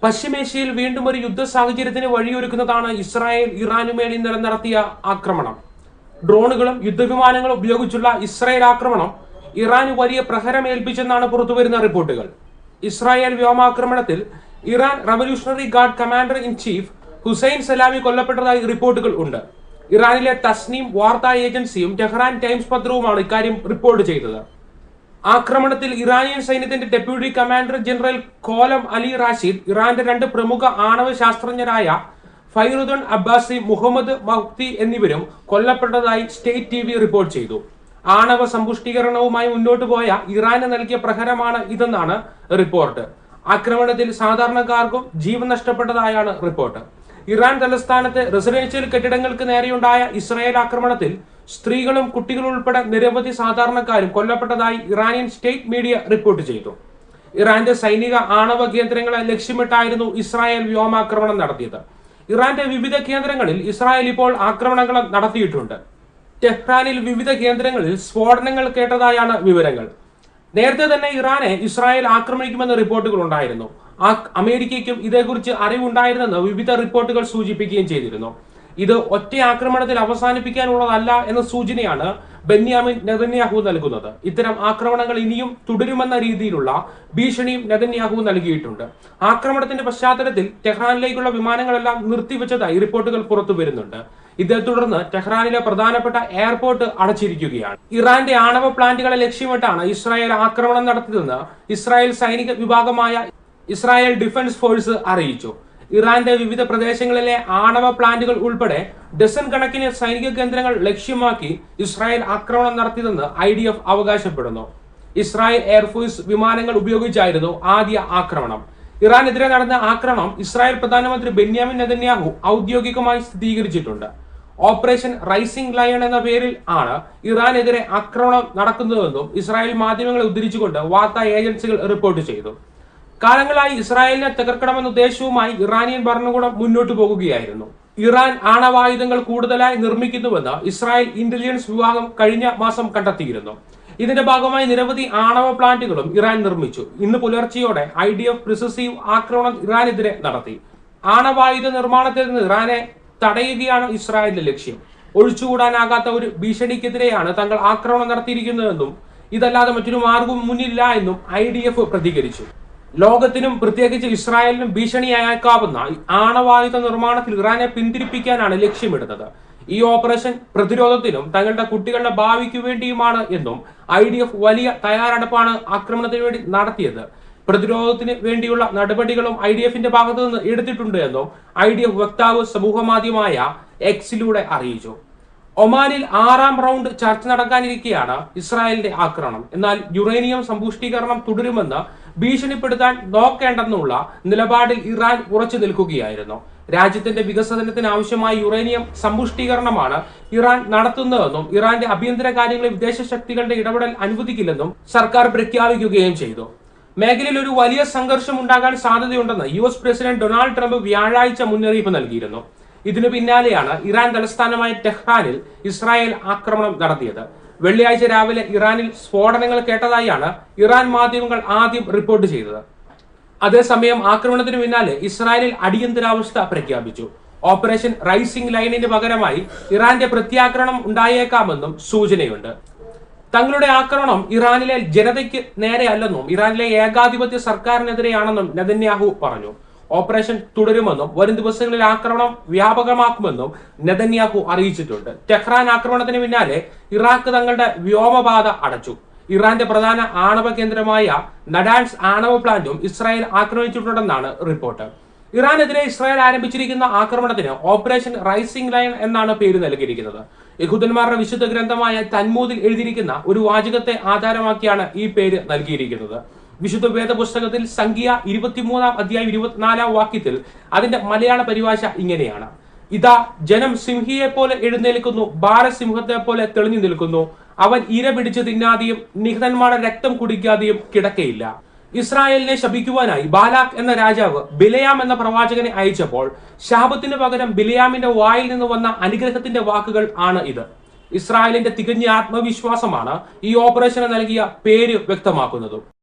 പശ്ചിമേഷ്യയിൽ വീണ്ടും ഒരു യുദ്ധ സാഹചര്യത്തിന് വഴിയൊരുക്കുന്നതാണ് ഇസ്രായേൽ ഇറാനുമേൽ ഇന്നലെ നടത്തിയ ആക്രമണം. ഡ്രോണുകളും യുദ്ധവിമാനങ്ങളും ഉപയോഗിച്ചുള്ള ഇസ്രായേൽ ആക്രമണം ഇറാന് വലിയ പ്രഹരമേൽപ്പിച്ചെന്നാണ് പുറത്തുവരുന്ന റിപ്പോർട്ടുകൾ. ഇസ്രായേൽ വ്യോമാക്രമണത്തിൽ Iran revolutionary guard commander in chief Hussein Salami കൊല്ലപ്പെട്ടതായി റിപ്പോർട്ടുകൾ ഉണ്ട്. ഇറാനിലെ തസ്നീം വാർത്താ ഏജൻസിയും ടെഹ്റാൻ ടൈംസ് പത്രവുമാണ് ഇക്കാര്യം റിപ്പോർട്ട് ചെയ്തത്. ആക്രമണത്തിൽ ഇറാനിയൻ സൈന്യത്തിന്റെ deputy commander general Gholam Ali Rashid, ഇറാന്റെ രണ്ട് പ്രമുഖ ആണവ ശാസ്ത്രജ്ഞരായ ഫൈറുദ്ദീൻ അബ്ബാസി, മുഹമ്മദ് മഹ്തി എന്നിവരും കൊല്ലപ്പെട്ടതായി സ്റ്റേറ്റ് ടിവി റിപ്പോർട്ട് ചെയ്തു. ആണവ സമ്പുഷ്ടീകരണവുമായി മുന്നോട്ടു പോയ ഇറാന് നൽകിയ പ്രഹരമാണ് ഇതെന്നാണ് റിപ്പോർട്ട്. ആക്രമണത്തിൽ സാധാരണക്കാർക്കും ജീവൻ നഷ്ടപ്പെട്ടതായാണ് റിപ്പോർട്ട്. ഇറാൻ തലസ്ഥാനത്തെ റെസിഡൻഷ്യൽ കെട്ടിടങ്ങൾക്ക് നേരെയുണ്ടായ ഇസ്രായേൽ ആക്രമണത്തിൽ സ്ത്രീകളും കുട്ടികളും ഉൾപ്പെടെ നിരവധി സാധാരണക്കാരും കൊല്ലപ്പെട്ടതായി ഇറാനിയൻ സ്റ്റേറ്റ് മീഡിയ റിപ്പോർട്ട് ചെയ്തു. ഇറാന്റെ സൈനിക ആണവ കേന്ദ്രങ്ങളെ ലക്ഷ്യമിട്ടായിരുന്നു ഇസ്രായേൽ വ്യോമാക്രമണം നടത്തിയത്. ഇറാന്റെ വിവിധ കേന്ദ്രങ്ങളിൽ ഇസ്രായേൽ ഇപ്പോൾ ആക്രമണങ്ങൾ നടത്തിയിട്ടുണ്ട്. ടെഹ്റാനിൽ വിവിധ കേന്ദ്രങ്ങളിൽ സ്ഫോടനങ്ങൾ കേട്ടതായാണ് വിവരങ്ങൾ. നേരത്തെ തന്നെ ഇറാനെ ഇസ്രായേൽ ആക്രമിക്കുമെന്ന റിപ്പോർട്ടുകൾ ഉണ്ടായിരുന്നു. അമേരിക്കയ്ക്കും ഇതേക്കുറിച്ച് അറിവുണ്ടായിരുന്നെന്ന് വിവിധ റിപ്പോർട്ടുകൾ സൂചിപ്പിക്കുകയും ചെയ്തിരുന്നു. ഇത് ഒറ്റ ആക്രമണത്തിൽ അവസാനിപ്പിക്കാനുള്ളതല്ല എന്ന സൂചനയാണ് ബെന്യാമിൻ നെതന്യാഹു നൽകുന്നത്. ഇത്തരം ആക്രമണങ്ങൾ ഇനിയും തുടരുമെന്ന രീതിയിലുള്ള ഭീഷണിയും നെതന്യാഹു നൽകിയിട്ടുണ്ട്. ആക്രമണത്തിന്റെ പശ്ചാത്തലത്തിൽ ടെഹ്റാനിലേക്കുള്ള വിമാനങ്ങളെല്ലാം നിർത്തിവെച്ചതായി റിപ്പോർട്ടുകൾ പുറത്തു വരുന്നുണ്ട്. ഇതേ തുടർന്ന് ടെഹ്റാനിലെ പ്രധാനപ്പെട്ട എയർപോർട്ട് അടച്ചിരിക്കുകയാണ്. ഇറാന്റെ ആണവ പ്ലാന്റുകളെ ലക്ഷ്യമിട്ടാണ് ഇസ്രായേൽ ആക്രമണം നടത്തിയതെന്ന് ഇസ്രായേൽ സൈനിക വിഭാഗമായ ഇസ്രായേൽ ഡിഫൻസ് ഫോഴ്സ് അറിയിച്ചു. ഇറാന്റെ വിവിധ പ്രദേശങ്ങളിലെ ആണവ പ്ലാന്റുകൾ ഉൾപ്പെടെ ഡസൻ കണക്കിന് സൈനിക കേന്ദ്രങ്ങൾ ലക്ഷ്യമാക്കി ഇസ്രായേൽ ആക്രമണം നടത്തിയതെന്ന് IDF അവകാശപ്പെടുന്നു. ഇസ്രായേൽ എയർഫോഴ്സ് വിമാനങ്ങൾ ഉപയോഗിച്ചായിരുന്നു ആദ്യ ആക്രമണം. ഇറാനെതിരെ നടന്ന ആക്രമണം ഇസ്രായേൽ പ്രധാനമന്ത്രി ബെന്യാമിൻ നെതന്യാഹു ഔദ്യോഗികമായി സ്ഥിരീകരിച്ചിട്ടുണ്ട്. ഓപ്പറേഷൻ റൈസിംഗ് ലയൺ എന്ന പേരിൽ ആണ് ഇറാനെതിരെ ആക്രമണം നടക്കുന്നതെന്നും ഇസ്രായേൽ മാധ്യമങ്ങളെ ഉദ്ധരിച്ചുകൊണ്ട് വാർത്താ ഏജൻസികൾ റിപ്പോർട്ട് ചെയ്തു. കാലങ്ങളായി ഇസ്രായേലിനെ തകർക്കണമെന്ന ഉദ്ദേശവുമായി ഇറാനിയൻ ഭരണകൂടം മുന്നോട്ടു പോകുകയായിരുന്നു. ഇറാൻ ആണവായുധങ്ങൾ കൂടുതലായി നിർമ്മിക്കുന്നുവെന്ന് ഇസ്രായേൽ ഇന്റലിജൻസ് വിഭാഗം കഴിഞ്ഞ മാസം കണ്ടെത്തിയിരുന്നു. ഇതിന്റെ ഭാഗമായി നിരവധി ആണവ പ്ലാന്റുകളും ഇറാൻ നിർമ്മിച്ചു. ഇന്ന് പുലർച്ചെയോടെ IDF പ്രിസസീവ് ആക്രമണം ഇറാനെതിരെ നടത്തി. ആണവായുധ നിർമ്മാണത്തിൽ നിന്ന് ഇറാനെ തടയുകയാണ് ഇസ്രായേലിന്റെ ലക്ഷ്യം. ഒഴിച്ചുകൂടാനാകാത്ത ഒരു ഭീഷണിക്കെതിരെയാണ് തങ്ങൾ ആക്രമണം നടത്തിയിരിക്കുന്നതെന്നും ഇതല്ലാതെ മറ്റൊരു മാർഗവും മുന്നില്ല എന്നും IDF പ്രതികരിച്ചു. ലോകത്തിനും പ്രത്യേകിച്ച് ഇസ്രായേലിനും ഭീഷണിയായേക്കാവുന്ന ആണവായുധ നിർമ്മാണത്തിൽ ഇറാനെ പിന്തിരിപ്പിക്കാനാണ് ലക്ഷ്യമിടുന്നത്. ഈ ഓപ്പറേഷൻ പ്രതിരോധത്തിനും തങ്ങളുടെ കുട്ടികളുടെ ഭാവിക്കു വേണ്ടിയുമാണ് എന്നും IDF വലിയ തയ്യാറെടുപ്പാണ് ആക്രമണത്തിന് വേണ്ടി നടത്തിയത്. പ്രതിരോധത്തിന് വേണ്ടിയുള്ള നടപടികളും IDFന്റെ ഭാഗത്തു നിന്ന് എടുത്തിട്ടുണ്ട് എന്നും IDF വക്താവ് സമൂഹ മാധ്യമമായ എക്സിലൂടെ അറിയിച്ചു. ഒമാനിൽ 6ാം റൗണ്ട് ചർച്ച നടക്കാനിരിക്കെയാണ് ഇസ്രായേലിന്റെ ആക്രമണം. എന്നാൽ യുറേനിയം സമ്പുഷ്ടീകരണം തുടരുമെന്ന് ഭീഷണിപ്പെടുത്താൻ നോക്കേണ്ടെന്നുള്ള നിലപാടിൽ ഇറാൻ ഉറച്ചു നിൽക്കുകയായിരുന്നു. രാജ്യത്തിന്റെ വികസനത്തിന് ആവശ്യമായ യുറേനിയം സമ്പുഷ്ടീകരണമാണ് ഇറാൻ നടത്തുന്നതെന്നും ഇറാന്റെ ആഭ്യന്തര കാര്യങ്ങളിൽ വിദേശ ശക്തികളുടെ ഇടപെടൽ അനുവദിക്കില്ലെന്നും സർക്കാർ പ്രഖ്യാപിക്കുകയും ചെയ്തു. മേഖലയിൽ ഒരു വലിയ സംഘർഷം ഉണ്ടാകാൻ സാധ്യതയുണ്ടെന്ന് US പ്രസിഡന്റ് ഡൊണാൾഡ് ട്രംപ് വ്യാഴാഴ്ച മുന്നറിയിപ്പ് നൽകിയിരുന്നു. ഇതിനു പിന്നാലെയാണ് ഇറാൻ തലസ്ഥാനമായ ടെഹ്റാനിൽ ഇസ്രായേൽ ആക്രമണം നടത്തിയത്. വെള്ളിയാഴ്ച രാവിലെ ഇറാനിൽ സ്ഫോടനങ്ങൾ കേട്ടതായാണ് ഇറാൻ മാധ്യമങ്ങൾ ആദ്യം റിപ്പോർട്ട് ചെയ്തത്. അതേസമയം ആക്രമണത്തിന് പിന്നാലെ ഇസ്രായേലിൽ അടിയന്തരാവസ്ഥ പ്രഖ്യാപിച്ചു. ഓപ്പറേഷൻ റൈസിംഗ് ലൈനിന് പകരമായി ഇറാന്റെ പ്രത്യാക്രമണം ഉണ്ടായേക്കാമെന്നും സൂചനയുണ്ട്. തങ്ങളുടെ ആക്രമണം ഇറാനിലെ ജനതയ്ക്ക് നേരെയല്ലെന്നും ഇറാനിലെ ഏകാധിപത്യ സർക്കാരിനെതിരെയാണെന്നും നെതന്യാഹു പറഞ്ഞു. ഓപ്പറേഷൻ തുടരുമെന്നും വരും ദിവസങ്ങളിൽ ആക്രമണം വ്യാപകമാക്കുമെന്നും നെതന്യാഹു അറിയിച്ചിട്ടുണ്ട്. ടെഹ്റാൻ ആക്രമണത്തിന് പിന്നാലെ ഇറാഖ് തങ്ങളുടെ വ്യോമപാത അടച്ചു. ഇറാന്റെ പ്രധാന ആണവ കേന്ദ്രമായ നഡാൻസ് ആണവ പ്ലാന്റും ഇസ്രായേൽ ആക്രമിച്ചിട്ടുണ്ടെന്നാണ് റിപ്പോർട്ട്. ഇറാനെതിരെ ഇസ്രായേൽ ആരംഭിച്ചിരിക്കുന്ന ആക്രമണത്തിന് ഓപ്പറേഷൻ റൈസിംഗ് ലയൺ എന്നാണ് പേര് നൽകിയിരിക്കുന്നത്. യഹൂദന്മാരുടെ വിശുദ്ധ ഗ്രന്ഥമായ തൽമൂദിൽ എഴുതിയിരിക്കുന്ന ഒരു വാചകത്തെ ആധാരമാക്കിയാണ് ഈ പേര് നൽകിയിരിക്കുന്നത്. വിശുദ്ധ വേദപുസ്തകത്തിൽ സംഖ്യ 23-ാം അധ്യായം 24-ാം വാക്യത്തിൽ അതിന്റെ മലയാള പരിഭാഷ ഇങ്ങനെയാണ്: ഇതാ ജനം സിംഹിയെ പോലെ എഴുന്നേൽക്കുന്നു, ബാലസിംഹത്തെ പോലെ തെളിഞ്ഞു നിൽക്കുന്നു. അവൻ ഇര പിടിച്ച് തിന്നാതെയും നിഹതന്മാരുടെ രക്തം കുടിക്കാതെയും കിടക്കയില്ല. ഇസ്രായേലിനെ ശപിക്കുവാനായി ബാലാഖ് എന്ന രാജാവ് ബിലയാം എന്ന പ്രവാചകനെ അയച്ചപ്പോൾ ശാപത്തിന് പകരം ബിലയാമിന്റെ വായിൽ നിന്ന് വന്ന അനുഗ്രഹത്തിന്റെ വാക്കുകൾ ആണ് ഇത്. ഇസ്രായേലിന്റെ തികഞ്ഞ ആത്മവിശ്വാസമാണ് ഈ ഓപ്പറേഷന് നൽകിയ പേര് വ്യക്തമാക്കുന്നത്.